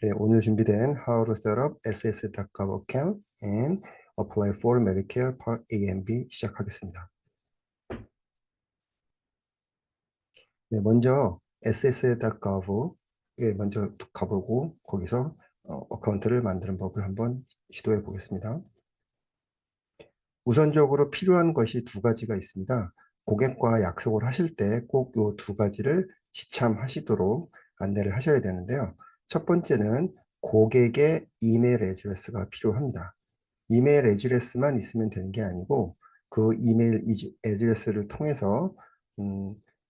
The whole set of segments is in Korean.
네, 오늘 준비된 How to set up ss.gov account and apply for Medicare Part A and B 시작하겠습니다. 네, 먼저 ss.gov에 먼저 가보고 거기서 어카운트를 만드는 법을 한번 시도해 보겠습니다. 우선적으로 필요한 것이 두 가지가 있습니다. 고객과 약속을 하실 때 꼭 이 두 가지를 지참하시도록 안내를 하셔야 되는데요. 첫 번째는 고객의 이메일 애드레스가 필요합니다. 이메일 애드레스만 있으면 되는 게 아니고 그 이메일 애드레스를 통해서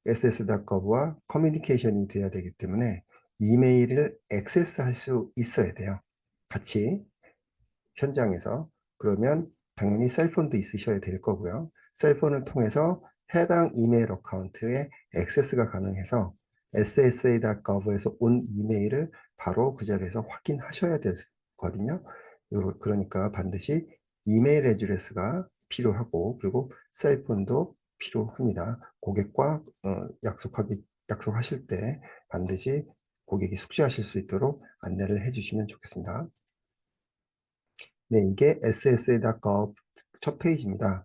ss.gov와 커뮤니케이션이 돼야 되기 때문에 이메일을 액세스할 수 있어야 돼요. 같이 현장에서. 그러면 당연히 셀폰도 있으셔야 될 거고요. 셀폰을 통해서 해당 이메일 어카운트에 액세스가 가능해서 ssa.gov에서 온 이메일을 바로 그 자리에서 확인하셔야 되거든요. 그러니까 반드시 이메일 애드레스가 필요하고 그리고 셀폰도 필요합니다. 고객과 약속하실 때 반드시 고객이 숙지하실 수 있도록 안내를 해주시면 좋겠습니다. 네, 이게 ssa.gov 첫 페이지입니다.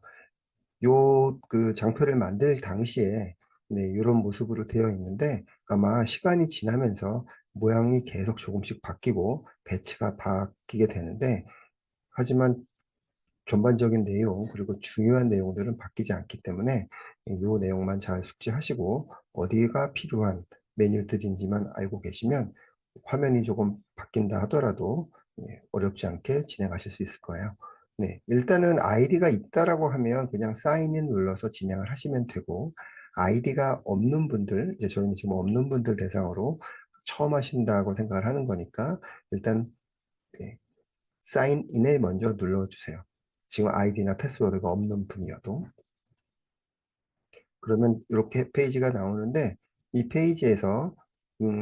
요 장표를 만들 당시에 네, 이런 모습으로 되어 있는데 아마 시간이 지나면서 모양이 계속 조금씩 바뀌고 배치가 바뀌게 되는데 하지만 전반적인 내용 그리고 중요한 내용들은 바뀌지 않기 때문에 이 내용만 잘 숙지하시고 어디가 필요한 메뉴들인지만 알고 계시면 화면이 조금 바뀐다 하더라도 어렵지 않게 진행하실 수 있을 거예요. 네, 일단은 아이디가 있다라고 하면 그냥 사인인 눌러서 진행을 하시면 되고 아이디가 없는 분들, 이제 저희는 지금 없는 분들 대상으로 처음 하신다고 생각을 하는 거니까 일단 네, 사인인을 먼저 눌러주세요. 지금 아이디나 패스워드가 없는 분이어도. 그러면 이렇게 페이지가 나오는데 이 페이지에서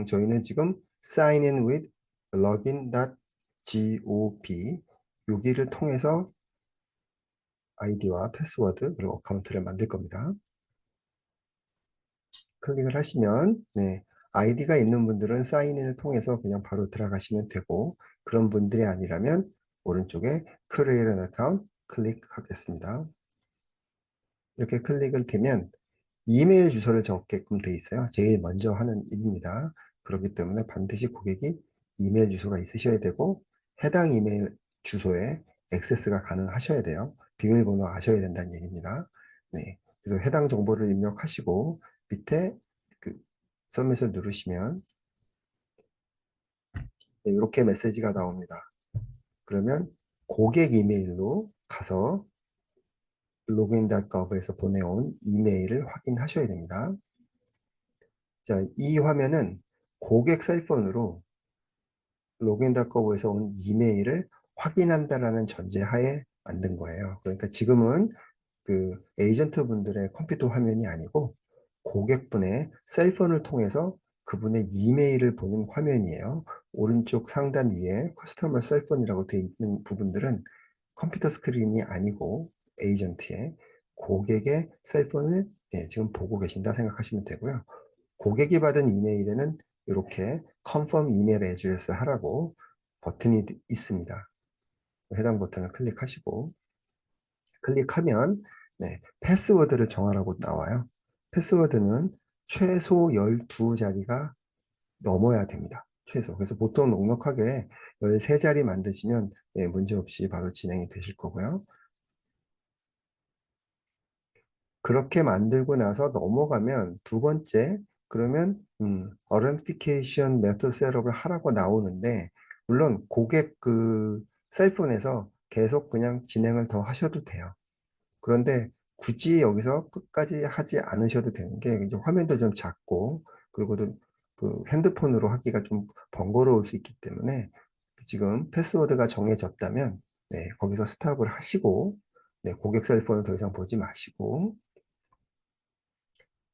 저희는 지금 sign in with login.gov 여기를 통해서 아이디와 패스워드 그리고 어카운트를 만들 겁니다. 클릭을 하시면 네, 아이디가 있는 분들은 사인인을 통해서 그냥 바로 들어가시면 되고 그런 분들이 아니라면 오른쪽에 Create an Account 클릭하겠습니다. 이렇게 클릭을 되면 이메일 주소를 적게끔 돼 있어요. 제일 먼저 하는 일입니다. 그렇기 때문에 반드시 고객이 이메일 주소가 있으셔야 되고 해당 이메일 주소에 액세스가 가능하셔야 돼요. 비밀번호 아셔야 된다는 얘기입니다. 네, 그래서 해당 정보를 입력하시고 밑에 그 서밋을 누르시면 네, 이렇게 메시지가 나옵니다. 그러면 고객 이메일로 가서 login.gov에서 보내온 이메일을 확인하셔야 됩니다. 자, 이 화면은 고객 셀폰으로 login.gov에서 온 이메일을 확인한다라는 전제하에 만든 거예요. 그러니까 지금은 그 에이전트 분들의 컴퓨터 화면이 아니고 고객분의 셀폰을 통해서 그분의 이메일을 보는 화면이에요. 오른쪽 상단 위에 커스터머 셀폰이라고 되어 있는 부분들은 컴퓨터 스크린이 아니고 에이전트의 고객의 셀폰을 지금 보고 계신다 생각하시면 되고요. 고객이 받은 이메일에는 이렇게 confirm 이메일 애드레스 하라고 버튼이 있습니다. 해당 버튼을 클릭하시고 클릭하면 네, 패스워드를 정하라고 나와요. 패스워드는 최소 12자리가 넘어야 됩니다. 최소. 그래서 보통 넉넉하게 13자리 만드시면 문제없이 바로 진행이 되실 거고요. 그렇게 만들고 나서 넘어가면 두 번째, 그러면 Authentication Method Setup을 하라고 나오는데 물론 고객 셀폰에서 계속 그냥 진행을 더 하셔도 돼요. 그런데 굳이 여기서 끝까지 하지 않으셔도 되는 게 이제 화면도 좀 작고 그리고 그 핸드폰으로 하기가 좀 번거로울 수 있기 때문에 지금 패스워드가 정해졌다면 네, 거기서 스탑을 하시고 네, 고객 셀폰을 더 이상 보지 마시고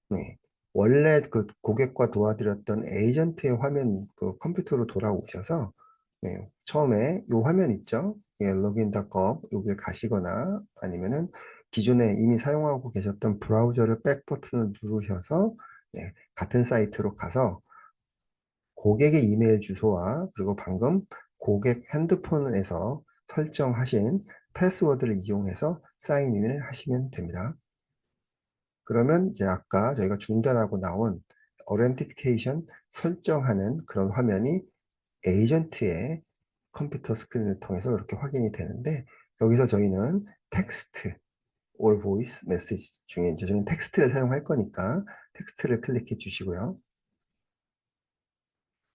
네, 원래 그 고객과 도와드렸던 에이전트의 화면 그 컴퓨터로 돌아오셔서 네, 처음에 이 화면 있죠? 예, login.gov 여기를 가시거나 아니면은 기존에 이미 사용하고 계셨던 브라우저를 백 버튼을 누르셔서 예, 같은 사이트로 가서 고객의 이메일 주소와 그리고 방금 고객 핸드폰에서 설정하신 패스워드를 이용해서 사인인을 하시면 됩니다. 그러면 이제 아까 저희가 중단하고 나온 authentication 설정하는 그런 화면이 에이전트의 컴퓨터 스크린을 통해서 이렇게 확인이 되는데 여기서 저희는 텍스트 or voice 메시지 중에 이제 저희는 텍스트를 사용할 거니까 텍스트를 클릭해 주시고요.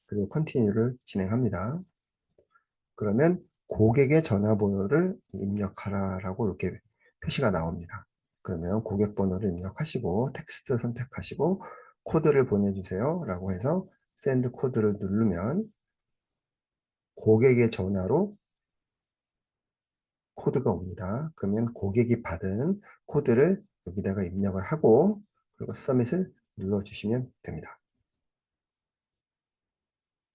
그리고 컨티뉴를 진행합니다. 그러면 고객의 전화번호를 입력하라라고 이렇게 표시가 나옵니다. 그러면 고객 번호를 입력하시고 텍스트 선택하시고 코드를 보내주세요 라고 해서 샌드 코드를 누르면 고객의 전화로 코드가 옵니다. 그러면 고객이 받은 코드를 여기다가 입력을 하고 그리고 서밋을 눌러주시면 됩니다.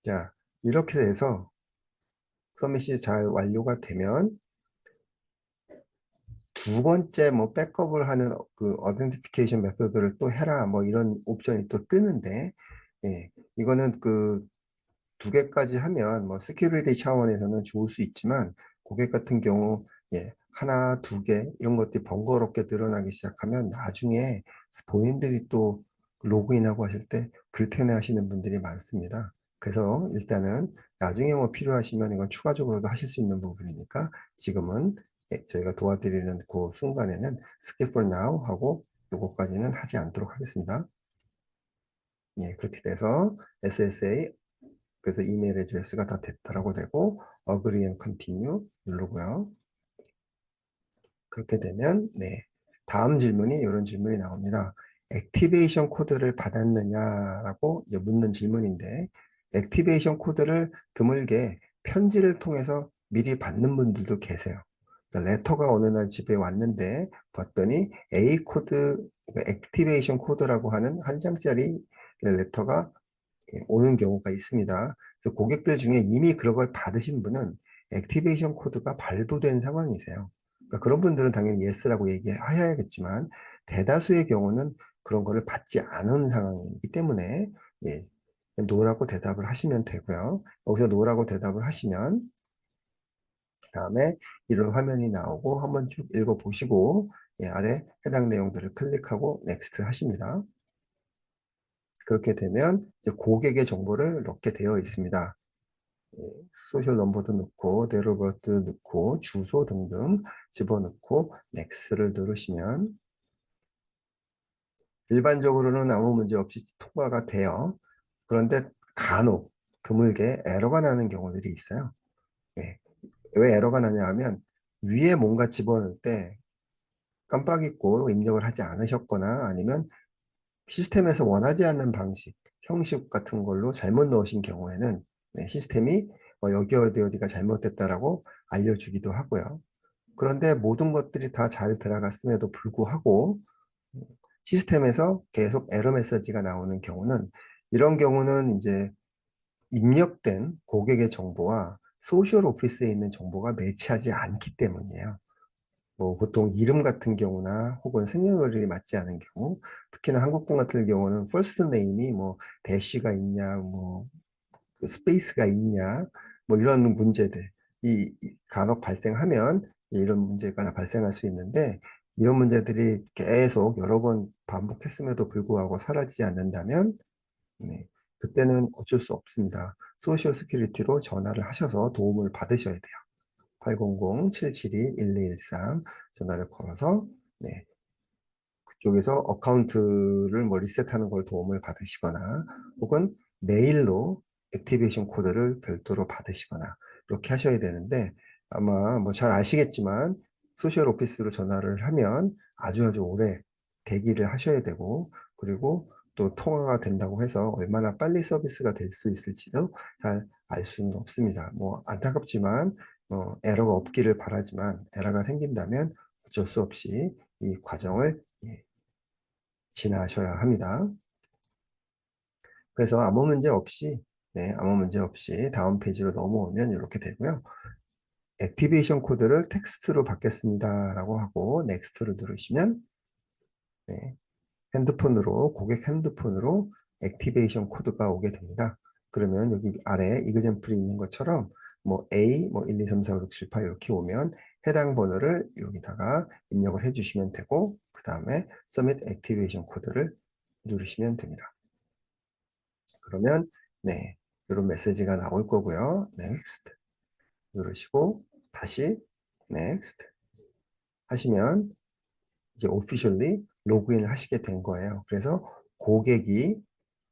자, 이렇게 돼서 서밋이 잘 완료가 되면 두 번째 뭐 백업을 하는 그 어덴티피케이션 메소드를 또 해라 뭐 이런 옵션이 또 뜨는데 예, 이거는 그 두 개까지 하면 뭐 세큐리티 차원에서는 좋을 수 있지만 고객 같은 경우 예, 하나, 두 개 이런 것들이 번거롭게 늘어나기 시작하면 나중에 본인들이 또 로그인하고 하실 때 불편해 하시는 분들이 많습니다. 그래서 일단은 나중에 뭐 필요하시면 이건 추가적으로도 하실 수 있는 부분이니까 지금은 예, 저희가 도와드리는 그 순간에는 skip for now 하고 요거까지는 하지 않도록 하겠습니다. 예, 그렇게 돼서 SSA 그래서 이메일 애드레스가 다 됐다라고 되고 Agree and Continue 누르고요. 그렇게 되면 네, 다음 질문이 이런 질문이 나옵니다. 액티베이션 코드를 받았느냐라고 이제 묻는 질문인데 액티베이션 코드를 드물게 편지를 통해서 미리 받는 분들도 계세요. 그러니까 레터가 어느 날 집에 왔는데 봤더니 A 코드, 그러니까 액티베이션 코드라고 하는 한 장짜리 레터가 예, 오는 경우가 있습니다. 그래서 고객들 중에 이미 그런 걸 받으신 분은 액티베이션 코드가 발부된 상황이세요. 그러니까 그런 분들은 당연히 yes라고 얘기하셔야겠지만 대다수의 경우는 그런 거를 받지 않은 상황이기 때문에 예, no라고 대답을 하시면 되고요. 여기서 no라고 대답을 하시면 다음에 이런 화면이 나오고 한번 쭉 읽어보시고 예, 아래 해당 내용들을 클릭하고 next 하십니다. 그렇게 되면 이제 고객의 정보를 넣게 되어 있습니다. 예, 소셜 넘버도 넣고 데이터버스 넣고 주소 등등 집어넣고 넥스트를 누르시면 일반적으로는 아무 문제 없이 통과가 돼요. 그런데 간혹 드물게 에러가 나는 경우들이 있어요. 예, 왜 에러가 나냐 하면 위에 뭔가 집어넣을 때 깜빡 잊고 입력을 하지 않으셨거나 아니면 시스템에서 원하지 않는 방식, 형식 같은 걸로 잘못 넣으신 경우에는 네, 시스템이 여기 어디가 잘못됐다라고 알려주기도 하고요. 그런데 모든 것들이 다 잘 들어갔음에도 불구하고 시스템에서 계속 에러 메시지가 나오는 경우는 이런 경우는 이제 입력된 고객의 정보와 소셜 오피스에 있는 정보가 매치하지 않기 때문이에요. 뭐 보통 이름 같은 경우나 혹은 생년월일이 맞지 않은 경우 특히나 한국분 같은 경우는 퍼스트 네임이 뭐 대쉬가 있냐 뭐 스페이스가 있냐 뭐 이런 문제들 간혹 발생하면 이런 문제가 발생할 수 있는데 이런 문제들이 계속 여러 번 반복했음에도 불구하고 사라지지 않는다면 네, 그때는 어쩔 수 없습니다. 소셜 스큐리티로 전화를 하셔서 도움을 받으셔야 돼요. 800-772-1213 전화를 걸어서 네, 그쪽에서 어카운트를 뭐 리셋하는 걸 도움을 받으시거나 혹은 메일로 액티베이션 코드를 별도로 받으시거나 이렇게 하셔야 되는데 아마 뭐 잘 아시겠지만 소셜 오피스로 전화를 하면 아주 오래 대기를 하셔야 되고 그리고 또 통화가 된다고 해서 얼마나 빨리 서비스가 될 수 있을지도 잘 알 수는 없습니다. 뭐 안타깝지만 에러가 없기를 바라지만 에러가 생긴다면 어쩔 수 없이 이 과정을 예, 지나셔야 합니다. 그래서 아무 문제 없이 네, 아무 문제 없이 다음 페이지로 넘어오면 이렇게 되고요. 액티베이션 코드를 텍스트로 받겠습니다 라고 하고 넥스트를 누르시면 네, 핸드폰으로 고객 핸드폰으로 액티베이션 코드가 오게 됩니다. 그러면 여기 아래 이그젬플이 있는 것처럼 뭐 A 뭐 1, 2, 3, 4, 5, 6, 7, 8 이렇게 오면 해당 번호를 여기다가 입력을 해주시면 되고 그 다음에 Submit Activation 코드를 누르시면 됩니다. 그러면 네 이런 메시지가 나올 거고요. Next 누르시고 다시 Next 하시면 이제 officially 로그인을 하시게 된 거예요. 그래서 고객이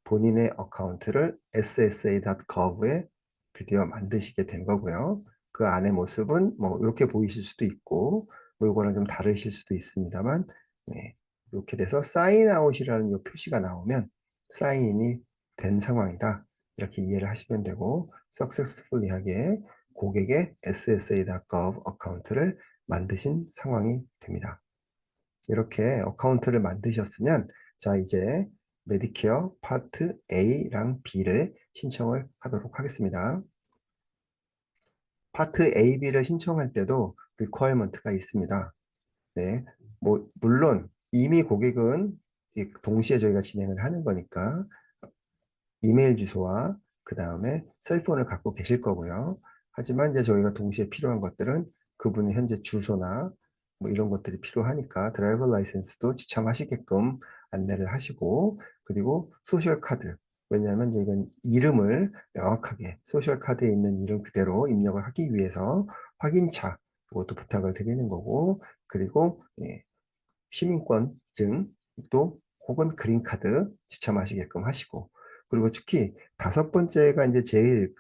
본인의 어카운트를 ssa.gov에 드디어 만드시게 된 거고요. 그 안의 모습은 뭐 이렇게 보이실 수도 있고 뭐 이거랑 좀 다르실 수도 있습니다만 네, 이렇게 돼서 사인 아웃이라는 이 표시가 나오면 사인이 된 상황이다. 이렇게 이해를 하시면 되고 successfully하게 고객의 ssa.gov 어카운트를 만드신 상황이 됩니다. 이렇게 어카운트를 만드셨으면 자 이제 메디케어 파트 A랑 B를 신청을 하도록 하겠습니다. 파트 A, B를 신청할 때도 리퀘어먼트가 있습니다. 네, 뭐 물론 이미 고객은 동시에 저희가 진행을 하는 거니까 이메일 주소와 그 다음에 셀폰을 갖고 계실 거고요. 하지만 이제 저희가 동시에 필요한 것들은 그분의 현재 주소나 뭐 이런 것들이 필요하니까 드라이버 라이센스도 지참하시게끔 안내를 하시고 그리고 소셜 카드 왜냐하면 이제 이건 이름을 명확하게 소셜 카드에 있는 이름 그대로 입력을 하기 위해서 확인차 그것도 부탁을 드리는 거고 그리고 시민권증도 혹은 그린카드 지참하시게끔 하시고 그리고 특히 다섯 번째가 이제 제일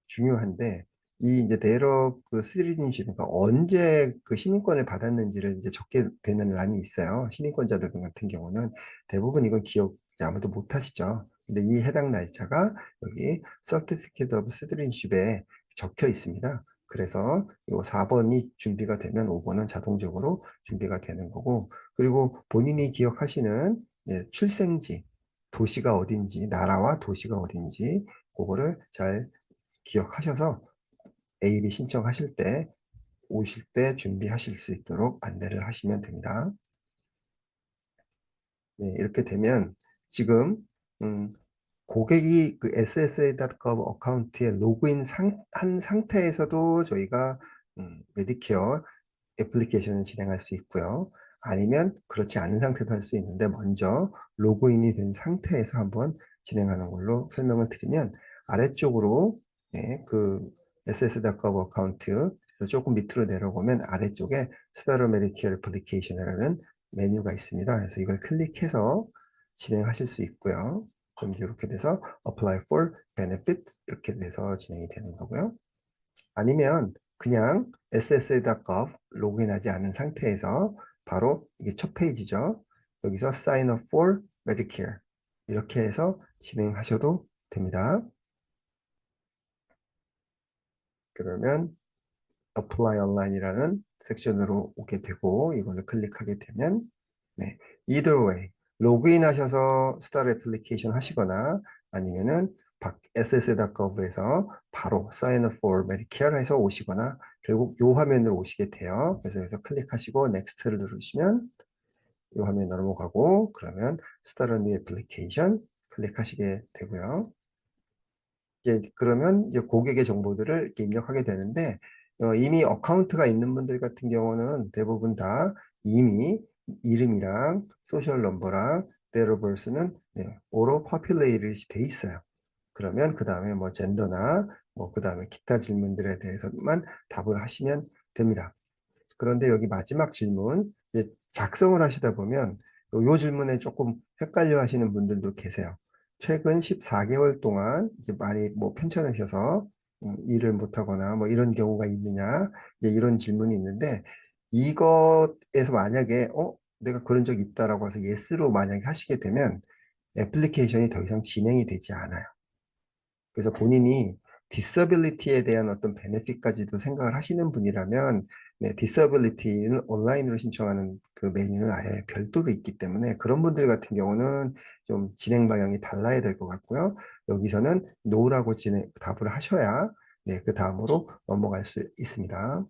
중요한데 이 이제 내러 시티즌십 그러니까 언제 그 시민권을 받았는지를 이제 적게 되는 란이 있어요. 시민권자들 같은 경우는 대부분 이건 기억 아무도 못 하시죠. 근데 이 해당 날짜가 여기 Certificate of Citizenship에 적혀 있습니다. 그래서 요 4번이 준비가 되면 5번은 자동적으로 준비가 되는 거고 그리고 본인이 기억하시는 출생지 도시가 어딘지 나라와 도시가 어딘지 그거를 잘 기억하셔서 A비 신청하실 때 오실 때 준비하실 수 있도록 안내를 하시면 됩니다. 네, 이렇게 되면 지금 고객이 그 ssa.gov 어카운트에 로그인 한 상태에서도 저희가 메디케어 애플리케이션을 진행할 수 있고요. 아니면 그렇지 않은 상태도 할 수 있는데 먼저 로그인이 된 상태에서 한번 진행하는 걸로 설명을 드리면 아래쪽으로 그 ss.gov 어카운트 조금 밑으로 내려오면 아래쪽에 Start a Medicare Application이라는 메뉴가 있습니다. 그래서 이걸 클릭해서 진행하실 수 있고요. 그럼 이제 이렇게 돼서 Apply for Benefit 이렇게 돼서 진행이 되는 거고요. 아니면 그냥 ssa.gov 로그인하지 않은 상태에서 바로 이게 첫 페이지죠. 여기서 Sign up for Medicare 이렇게 해서 진행하셔도 됩니다. 그러면 Apply Online이라는 섹션으로 오게 되고 이거를 클릭하게 되면 네, either way 로그인 하셔서 스타트 애플리케이션 하시거나 아니면은 ssa.gov에서 바로 Sign up for Medicare 해서 오시거나 결국 요 화면으로 오시게 돼요. 그래서 여기서 클릭하시고 Next를 누르시면 요 화면 넘어가고 그러면 Start a new application 클릭하시게 되고요. 이제 그러면 이제 고객의 정보들을 이렇게 입력하게 되는데 이미 어카운트가 있는 분들 같은 경우는 대부분 다 이미 이름이랑 소셜 넘버랑 데이터버스는 오로 퍼퓰레이트이 돼 있어요. 그러면 그 다음에 뭐 젠더나 뭐 그 다음에 기타 질문들에 대해서만 답을 하시면 됩니다. 그런데 여기 마지막 질문 이제 작성을 하시다 보면 요 질문에 조금 헷갈려 하시는 분들도 계세요. 최근 14개월 동안 이제 많이 뭐 편찮으셔서 일을 못하거나 뭐 이런 경우가 있느냐 이제 이런 질문이 있는데 이것에서 만약에 내가 그런 적 있다라고 해서 예스로 만약에 하시게 되면 애플리케이션이 더 이상 진행이 되지 않아요. 그래서 본인이 디서빌리티에 대한 어떤 베네핏까지도 생각을 하시는 분이라면 디서빌리티는 온라인으로 신청하는 그 메뉴는 아예 별도로 있기 때문에 그런 분들 같은 경우는 좀 진행 방향이 달라야 될 것 같고요. 여기서는 노라고 답을 하셔야 네, 그 다음으로 넘어갈 수 있습니다.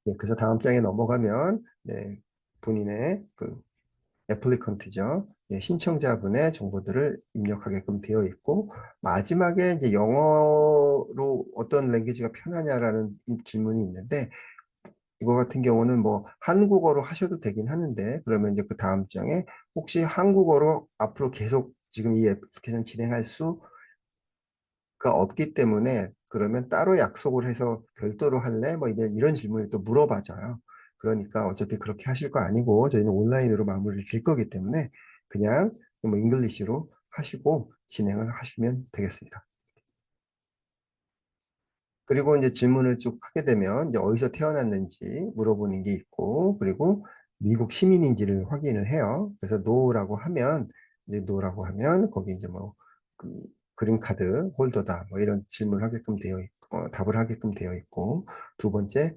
네, 그래서 다음 장에 넘어가면 네, 본인의 그 애플리컨트죠. 네, 신청자분의 정보들을 입력하게끔 되어 있고 마지막에 이제 영어로 어떤 랭귀지가 편하냐라는 질문이 있는데 이거 같은 경우는 뭐 한국어로 하셔도 되긴 하는데 그러면 이제 그 다음 장에 혹시 한국어로 앞으로 계속 지금 이 애플리케이션 진행할 수가 없기 때문에 그러면 따로 약속을 해서 별도로 할래? 뭐 이런 질문을 또 물어봐줘요. 그러니까 어차피 그렇게 하실 거 아니고 저희는 온라인으로 마무리를 질 거기 때문에 그냥 뭐 잉글리시로 하시고 진행을 하시면 되겠습니다. 그리고 이제 질문을 쭉 하게 되면 이제 어디서 태어났는지 물어보는 게 있고 그리고 미국 시민인지를 확인을 해요. 그래서 노라고 하면 이제 노라고 하면 거기 이제 뭐 그 그린카드 홀더다 뭐 이런 질문을 하게끔 되어 있고 답을 하게끔 되어 있고 두 번째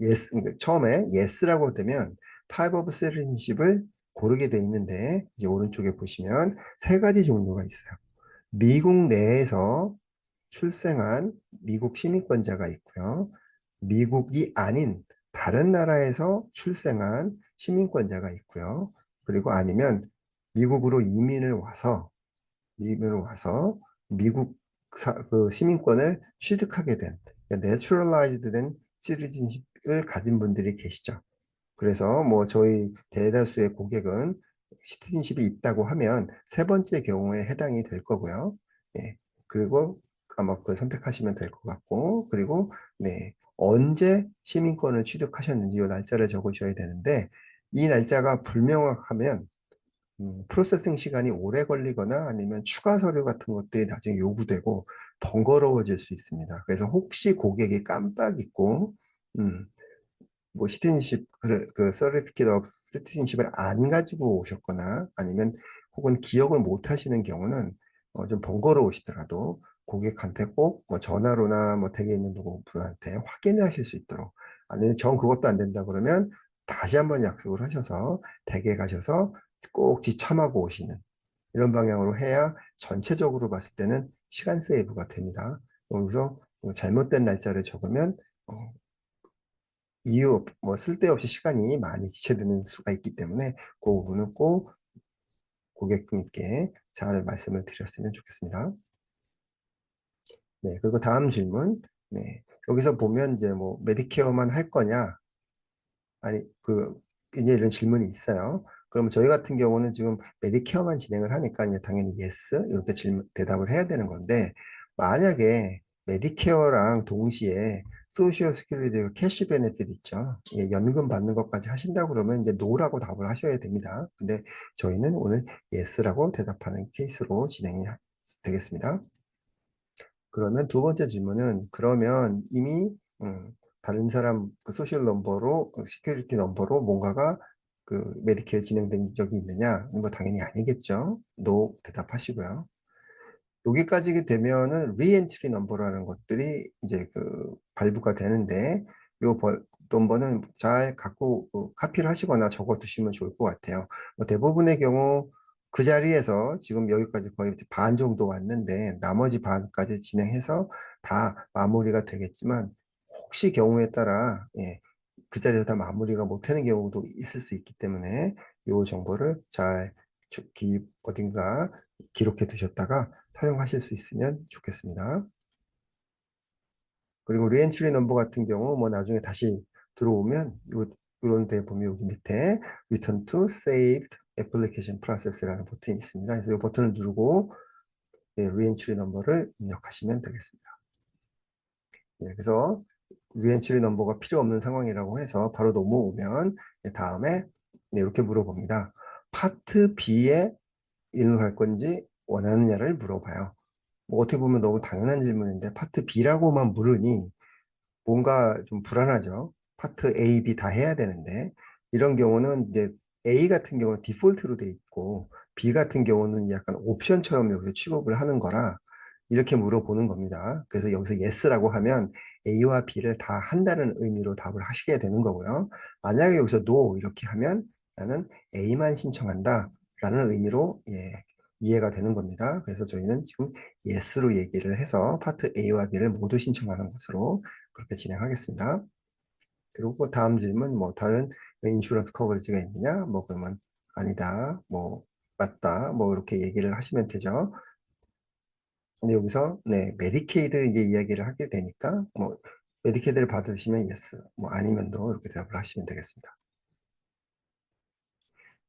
yes 그러니까 처음에 yes라고 되면 type of citizenship을 고르게 돼 있는데 이제 오른쪽에 보시면 세 가지 종류가 있어요. 미국 내에서 출생한 미국 시민권자가 있고요. 미국이 아닌 다른 나라에서 출생한 시민권자가 있고요. 그리고 아니면 미국으로 이민을 와서 미국 그 시민권을 취득하게 된, 내추럴라이즈드 된 시티즌십을 가진 분들이 계시죠. 그래서 뭐 저희 대다수의 고객은 시티즌십이 있다고 하면 세 번째 경우에 해당이 될 거고요. 예. 그리고 아마 그 선택하시면 될 것 같고, 그리고 네 언제 시민권을 취득하셨는지 이 날짜를 적으셔야 되는데 이 날짜가 불명확하면 프로세싱 시간이 오래 걸리거나 아니면 추가 서류 같은 것들이 나중에 요구되고 번거로워질 수 있습니다. 그래서 혹시 고객이 깜빡 잊고 뭐 시티즌십 그 서티피케이트 오브 시티즌십을 안 가지고 오셨거나 아니면 혹은 기억을 못 하시는 경우는 좀 번거로우시더라도 고객한테 꼭 뭐 전화로나 뭐 댁에 있는 누구분한테 확인하실 수 있도록 아니면 정 그것도 안 된다 그러면 다시 한번 약속을 하셔서 댁에 가셔서 꼭 지참하고 오시는 이런 방향으로 해야 전체적으로 봤을 때는 시간 세이브가 됩니다. 여기서 뭐 잘못된 날짜를 적으면 이유, 뭐 쓸데없이 시간이 많이 지체되는 수가 있기 때문에 그 부분은 꼭 고객분께 잘 말씀을 드렸으면 좋겠습니다. 네, 그리고 다음 질문. 네, 여기서 보면 이제 뭐 메디케어만 할 거냐? 아니, 이제 이런 질문이 있어요. 그러면 저희 같은 경우는 지금 메디케어만 진행을 하니까 이제 당연히 yes 이렇게 대답을 해야 되는 건데 만약에 메디케어랑 동시에 소셜 스큐리티 캐시 베네핏 있죠. 예, 연금 받는 것까지 하신다고 그러면 이제 no라고 답을 하셔야 됩니다. 근데 저희는 오늘 yes라고 대답하는 케이스로 진행이 되겠습니다. 그러면 두 번째 질문은 그러면 이미 다른 사람 그 소셜 넘버로 시큐리티 넘버로 뭔가가 그 메디케어 진행된 적이 있느냐? 뭐 당연히 아니겠죠. 노 대답하시고요. 여기까지 되면은 리엔트리 넘버라는 것들이 이제 그 발부가 되는데 요 넘버는 잘 갖고 카피를 하시거나 적어 두시면 좋을 것 같아요. 뭐 대부분의 경우 그 자리에서 지금 여기까지 거의 반 정도 왔는데 나머지 반까지 진행해서 다 마무리가 되겠지만 혹시 경우에 따라 그 자리에서 다 마무리가 못하는 경우도 있을 수 있기 때문에 요 정보를 잘 어딘가 기록해 두셨다가 사용하실 수 있으면 좋겠습니다. 그리고 리엔트리 넘버 같은 경우 뭐 나중에 다시 들어오면 이런 데 보면 여기 밑에 Return to Saved Application Process라는 버튼이 있습니다. 그래서 이 버튼을 누르고 리엔트리 넘버를 입력하시면 되겠습니다. 그래서 리엔트리 넘버가 필요 없는 상황이라고 해서 바로 넘어오면 다음에 이렇게 물어봅니다. 파트 B에 일로갈 건지 원하느냐를 물어봐요. 뭐 어떻게 보면 너무 당연한 질문인데 파트 B라고만 물으니 뭔가 좀 불안하죠. 파트 A, B 다 해야 되는데 이런 경우는 이제 A 같은 경우는 디폴트로 돼 있고 B 같은 경우는 약간 옵션처럼 여기서 취급을 하는 거라 이렇게 물어보는 겁니다. 그래서 여기서 yes라고 하면 A와 B를 다 한다는 의미로 답을 하시게 되는 거고요. 만약에 여기서 no 이렇게 하면 나는 A만 신청한다 라는 의미로 이해가 되는 겁니다. 그래서 저희는 지금 yes로 얘기를 해서 파트 A와 B를 모두 신청하는 것으로 그렇게 진행하겠습니다. 그리고 다음 질문, 뭐 다른 인슈런스 커버리지가 있느냐? 뭐 그러면 아니다, 뭐 맞다, 뭐 이렇게 얘기를 하시면 되죠. 근데 여기서 메디케이드 이제 이야기를 하게 되니까 뭐 메디케이드를 받으시면 yes, 뭐 아니면 no 이렇게 대답을 하시면 되겠습니다.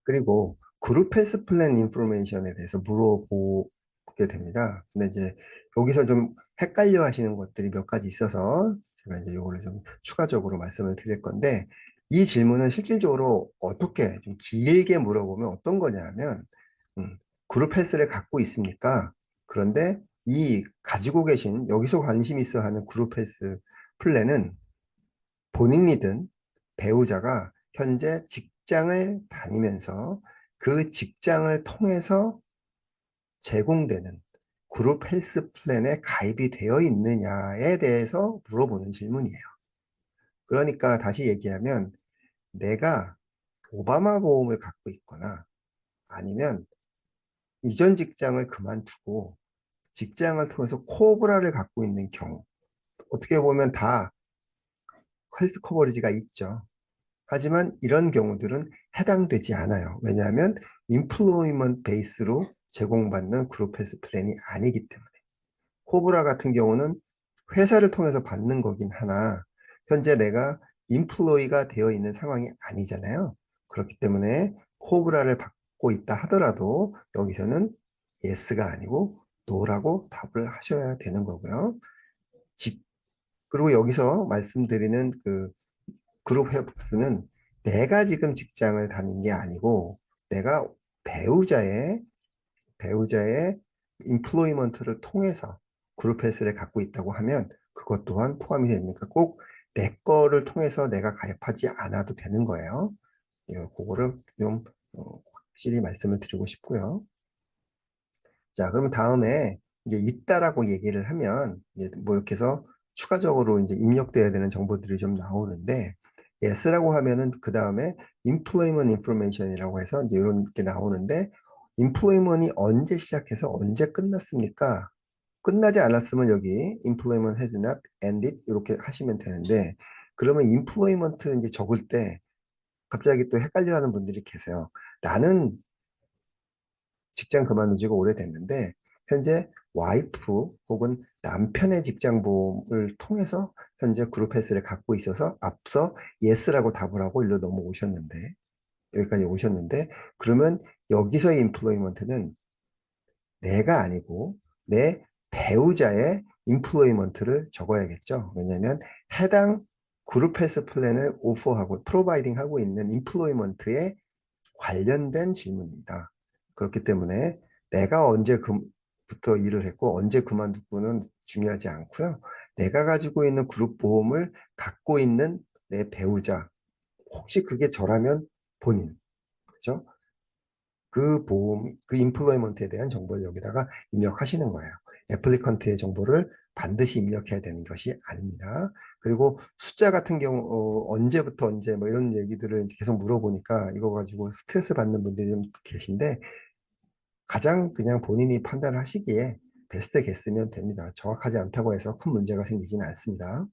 그리고 그룹 헬스 플랜 인포메이션에 대해서 물어보게 됩니다. 근데 이제 여기서 좀 헷갈려 하시는 것들이 몇 가지 있어서 제가 이제 이거를 좀 추가적으로 말씀을 드릴 건데, 이 질문은 실질적으로 어떻게 좀 길게 물어보면 어떤 거냐면, 그룹 헬스를 갖고 있습니까? 그런데 이 가지고 계신 여기서 관심 있어 하는 그룹 헬스 플랜은 본인이든 배우자가 현재 직장을 다니면서 그 직장을 통해서 제공되는 그룹 헬스 플랜에 가입이 되어 있느냐에 대해서 물어보는 질문이에요. 그러니까 다시 얘기하면 내가 오바마 보험을 갖고 있거나 아니면 이전 직장을 그만두고 직장을 통해서 코브라를 갖고 있는 경우, 어떻게 보면 다 헬스 커버리지가 있죠. 하지만 이런 경우들은 해당되지 않아요. 왜냐하면 인플로이먼트 베이스로 제공받는 그룹 헬스 플랜이 아니기 때문에. 코브라 같은 경우는 회사를 통해서 받는 거긴 하나 현재 내가 인플로이가 되어 있는 상황이 아니잖아요. 그렇기 때문에 코브라를 받고 있다 하더라도 여기서는 yes가 아니고 no라고 답을 하셔야 되는 거고요. 그리고 여기서 말씀드리는 그 그룹 헬스는 내가 지금 직장을 다닌 게 아니고 내가 배우자의 인플로이먼트를 통해서 그룹 헬스를 갖고 있다고 하면 그것 또한 포함이 됩니까? 꼭 내 거를 통해서 내가 가입하지 않아도 되는 거예요. 예, 그거를 좀 확실히 말씀을 드리고 싶고요. 자, 그러면 다음에 이제 있다라고 얘기를 하면 이제 뭐 이렇게 해서 추가적으로 이제 입력돼야 되는 정보들이 좀 나오는데, yes라고 하면은 그 다음에 employment information이라고 해서 이제 이런 게 나오는데, employment이 언제 시작해서 언제 끝났습니까? 끝나지 않았으면 여기 employment has not ended 이렇게 하시면 되는데, 그러면 employment 이제 적을 때 갑자기 또 헷갈려하는 분들이 계세요. 나는 직장 그만둔 지가 오래됐는데 현재 와이프 혹은 남편의 직장 보험을 통해서 현재 그룹 헬스를 갖고 있어서 앞서 yes라고 답을 하고 일로 넘어오셨는데 여기까지 오셨는데, 그러면 여기서의 인플로이먼트는 내가 아니고 내 배우자의 인플로이먼트를 적어야겠죠. 왜냐하면 해당 그룹 헬스 플랜을 오퍼하고 프로바이딩 하고 있는 인플로이먼트에 관련된 질문입니다. 그렇기 때문에 내가 언제부터 일을 했고 언제 그만두고는 중요하지 않고요. 내가 가지고 있는 그룹 보험을 갖고 있는 내 배우자, 혹시 그게 저라면 본인, 그죠? 그 보험, 그 인플로이먼트에 대한 정보를 여기다가 입력하시는 거예요. 애플리컨트의 정보를 반드시 입력해야 되는 것이 아닙니다. 그리고 숫자 같은 경우 언제부터 언제 뭐 이런 얘기들을 계속 물어보니까 이거 가지고 스트레스 받는 분들이 좀 계신데, 가장 그냥 본인이 판단을 하시기에 베스트 게스면 됩니다. 정확하지 않다고 해서 큰 문제가 생기지는 않습니다.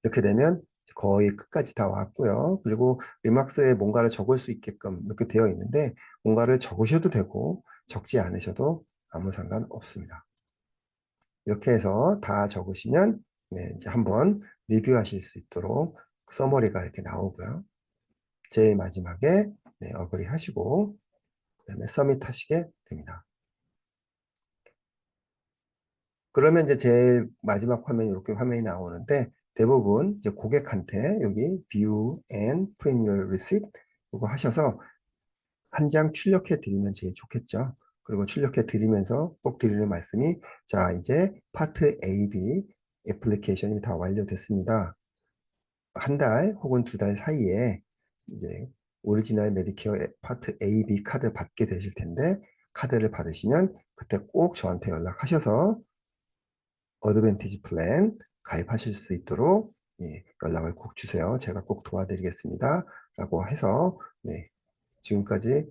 이렇게 되면 거의 끝까지 다 왔고요. 그리고 리막스에 뭔가를 적을 수 있게끔 이렇게 되어 있는데 뭔가를 적으셔도 되고 적지 않으셔도 아무 상관 없습니다. 이렇게 해서 다 적으시면 이제 한번 리뷰하실 수 있도록 서머리가 이렇게 나오고요. 제일 마지막에 어그리 하시고 그다음에 서밋 하시게 됩니다. 그러면 이제 제일 마지막 화면이 이렇게 화면이 나오는데, 대부분 이제 고객한테 여기 view and print your receipt 이거 하셔서 한 장 출력해 드리면 제일 좋겠죠. 그리고 출력해 드리면서 꼭 드리는 말씀이, 자, 이제 파트 A, B 애플리케이션이 다 완료됐습니다. 한 달 혹은 두 달 사이에 이제 오리지널 메디케어 파트 A, B 카드 받게 되실 텐데, 카드를 받으시면 그때 꼭 저한테 연락하셔서 어드밴티지 플랜 가입하실 수 있도록 연락을 꼭 주세요. 제가 꼭 도와드리겠습니다. 라고 해서 지금까지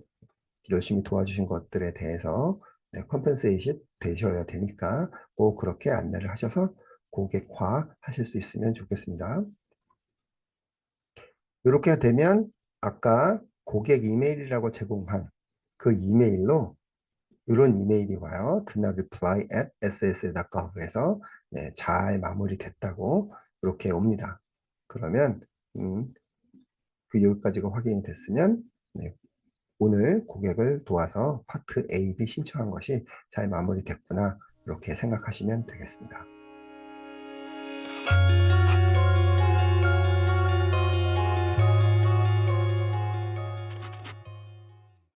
열심히 도와주신 것들에 대해서 컴pen세이션 되셔야 되니까 꼭 그렇게 안내를 하셔서 고객화 하실 수 있으면 좋겠습니다. 이렇게 되면 아까 고객 이메일이라고 제공한 그 이메일로 이런 이메일이 와요. Do not reply at ssa.gov에서 잘 마무리됐다고 이렇게 옵니다. 그러면 여기까지가 확인이 됐으면 오늘 고객을 도와서 파트 A, B 신청한 것이 잘 마무리됐구나 이렇게 생각하시면 되겠습니다.